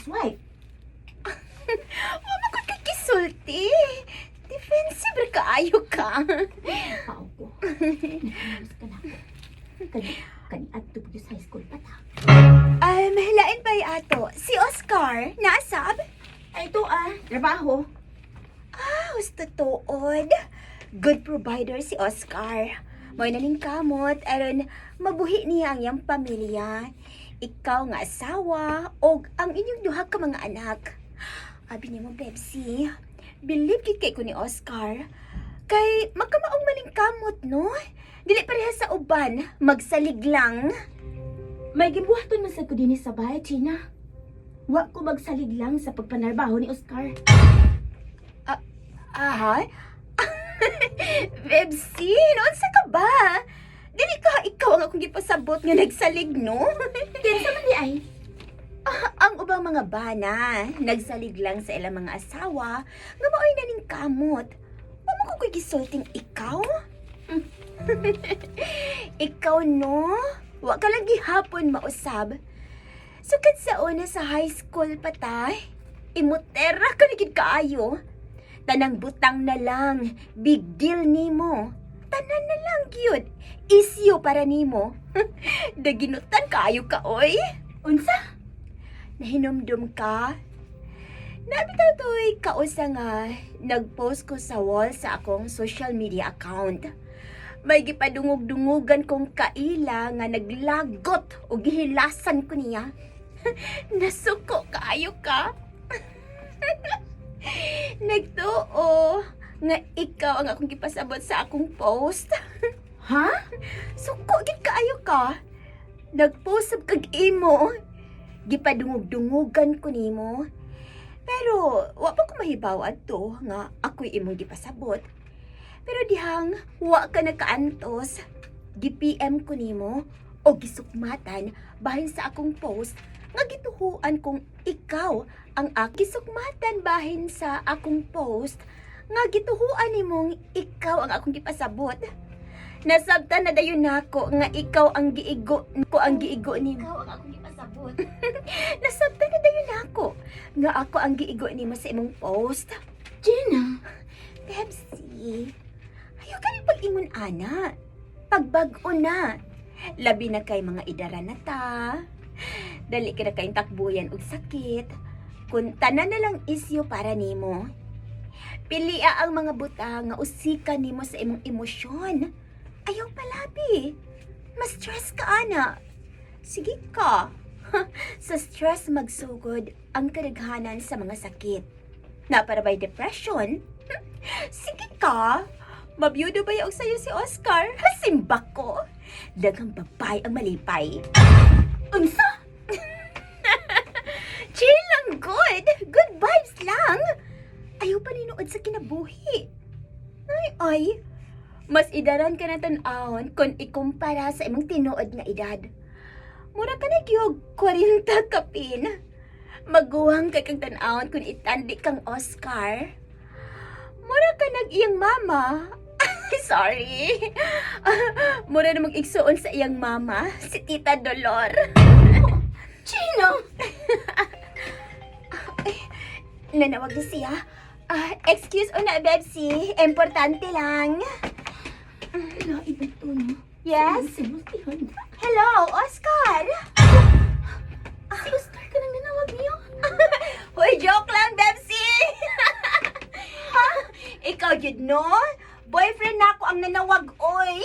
Swipe. Wala ko kikisulti. Defensive ra kaayo ka. Pao ko. Nakamas ka na ako. Kani adto po sa high school pa ta. Mahilain pa ato. Si Oscar, naasab? Ay, ito trabaho. Gusto tuod. Good provider si Oscar. Mo'y naning kamot, aron mabuhi niya ang iyang pamilya. Ikaw nga asawa, o ang inyong duha ka mga anak. Abi niya mo, Bebsi, believe gid kay ko ni Oscar. Kay magkamaong maling kamot, no? Dili pareha sa uban, magsalig lang. May gibuhaton man sa ko din sa bahay, China. Wa ko magsalig lang sa pagpanarbaho ni Oscar. Aha? Bebsi, noon sa ka ba? Dili ka ikaw ang akong gipasabot nga nagsalig, no? Kinsa man di ay? Ang ubang mga bana, nagsalig lang sa ilang mga asawa, nga maoy na ning kamot. Wa mo ko ko'y gisulting ikaw? Ikaw, no? Wa ka lang gihapon mausab. Sukad sa una sa high school patay, imutera ka na gid kaayo. Tanang butang na lang, big deal nimo. Tanan na lang gyud, isyo para nimo. Daginutan kaayo ka, oy. Unsa? Nahinumdum ka? Nabitaw to'y kausa nga nag-post ko sa wall sa akong social media account. May gipadungog-dungugan kong kaila nga naglagot o gihilasan ko niya. Nasuko kaayo ka. Nagtuo nga ikaw ang akong gipasabot sa akong post. Ha? Suko gid kaayo ka. Nagpost sab kag imo. Gipadungog-dungugan ko nimo. Pero wa pa ko mahibaw adto nga ako'y imong gipasabot. Pero dihang wa ka nakaantos, gi-PM ko nimo o gisukmatan bahin sa akong post nga gituhuan kong ikaw ang gisukmatan bahin sa akong post nga gituhuan nimong ikaw ang akong gipasabot. Nasabtan na dayon nako nga ikaw ang giigo nimo. Ikaw ang akong gipasabot. Nasabtan na dayon nako nga ako ang giigo nimo sa imong post. Gina, Pepsi, ayaw ka rin pag-ingon, ana. Pagbag-o na. Labi na kay mga idara na ta. Dali ka na kayong takbuyan og sakit. Kung tanan na lang isyo para nimo. Pilia ang mga butang nga usika nimo sa imong emosyon. Ayaw palabi. Mas stress ka, ana. Sige ka. Sa stress magsugod ang kadaghanan sa mga sakit. Na para by depression? Sige ka. Mabiyudo ba yung sa'yo si Oscar? Simbak ko. Dagang babay ang malipay. unsa? Chill lang, good. Good vibes lang. Ayaw pa ninuod sa kinabuhi. Ay. Mas idaran ka na tan-ahon kung ikumpara sa imong tinuod nga edad. Mura ka na gyud 40 kapin. Maguwang ka kang tan-ahon kung itandi kang Oscar. Mura ka nag-iyang mama. Sorry. Mura na mag-igsuon sa iyang mama, si Tita Dolor. Gina! Nanawag na siya. Excuse una, Bebsi. Importante lang. Lain ba ito, no? Yes? Sinultihan. Hello, Oscar. Si Oscar ka nang nanawag niyo? Hoy, joke lang, Bebsi. Ikaw yun, no? Boyfriend na ako ang nanawag, oy.